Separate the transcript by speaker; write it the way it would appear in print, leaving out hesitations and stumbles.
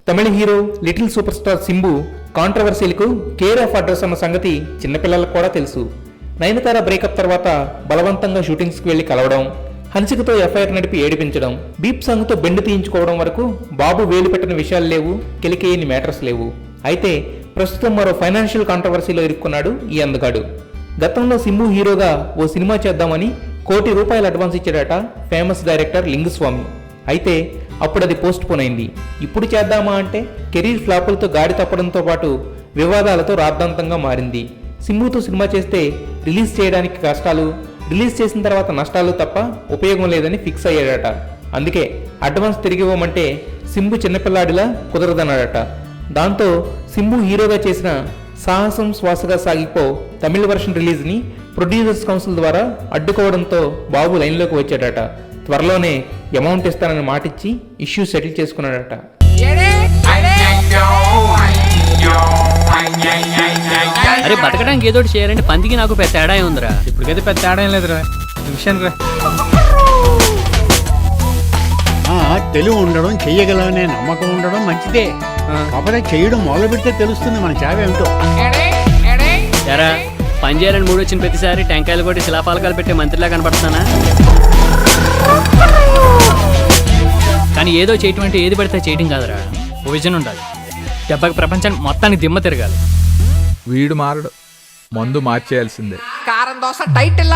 Speaker 1: తమిళ hero little super star Simbu కాంట్రవర్సీలకు care of address అన్న సంగతి చిన్నపిల్లలకు కూడా తెలుసు. నయనతార బ్రేకప్ తర్వాత బలవంతంగా షూటింగ్స్కి వెళ్లి కలవడం, హన్సికతో ఎఫ్ఐఆర్ నడిపి ఏడిపించడం, బీప్ సాంగ్తో బెండు తీయించుకోవడం వరకు బాబు వేలు పెట్టిన విషయాలు లేవు, కెలికేయని మ్యాటర్స్ లేవు. అయితే ప్రస్తుతం మరో ఫైనాన్షియల్ కాంట్రవర్సీలో ఇరుక్కున్నాడు ఈ అందగాడు. గతంలో సింబు హీరోగా ఓ సినిమా చేద్దామని ₹1 కోటి అడ్వాన్స్ ఇచ్చాడట ఫేమస్ డైరెక్టర్ లింగుస్వామి. అయితే అప్పుడు అది పోస్ట్ పోన్ అయింది. ఇప్పుడు చేద్దామా అంటే కెరీర్ ఫ్లాపులతో గాడి తప్పడంతో పాటు వివాదాలతో రాద్ధాంతంగా మారింది. సింబుతో సినిమా చేస్తే రిలీజ్ చేయడానికి కష్టాలు, రిలీజ్ చేసిన తర్వాత నష్టాలు తప్ప ఉపయోగం లేదని ఫిక్స్ అయ్యాడట. అందుకే అడ్వాన్స్ తిరిగి ఇవ్వమంటే సింబు చిన్నపిల్లాడిలా కుదరదన్నాడట. దాంతో సింబు హీరోగా చేసిన సాహసం శ్వాసగా సాగిపో తమిళ వర్షన్ రిలీజ్ని ప్రొడ్యూసర్స్ కౌన్సిల్ ద్వారా అడ్డుకోవడంతో బాబు లైన్లోకి వచ్చాడట. త్వరలోనే అమౌంట్ ఇస్తానని మాటిచ్చి ఇష్యూ సెటిల్ చేసుకున్నాడట.
Speaker 2: అరే బతకడానికి ఏదో చేయాలంటే పందికి నాకు పెద్ద తేడా ఉందిరా.
Speaker 3: ఇప్పటికైతే పెద్ద తేడా ఏం లేదురా విషయానికి రా.
Speaker 4: తెలివి ఉండడం, చెయ్యగలనే నమ్మకం ఉండడం మంచిదే. కాకపోతే చేయడం మొదలు పెడితే తెలుస్తుంది మన చావేమిటో.
Speaker 2: ఎరా పని చేయాలని మూడు వచ్చిన ప్రతిసారి టెంకాయలు కొట్టి శిలాపాలకాలు పెట్టే మంత్రిలా కనపడుతున్నానా? కానీ ఏదో చేయటం అంటే ఏది పడితే చేయటం కాదురా, ఓ విజన్ ఉండాలి. దెబ్బకి ప్రపంచాన్ని మొత్తానికి దిమ్మ తిరగాలి.
Speaker 5: వీడు మారడు, మందు మార్చేయాల్సిందే.
Speaker 6: కారం దోశ టైటిల్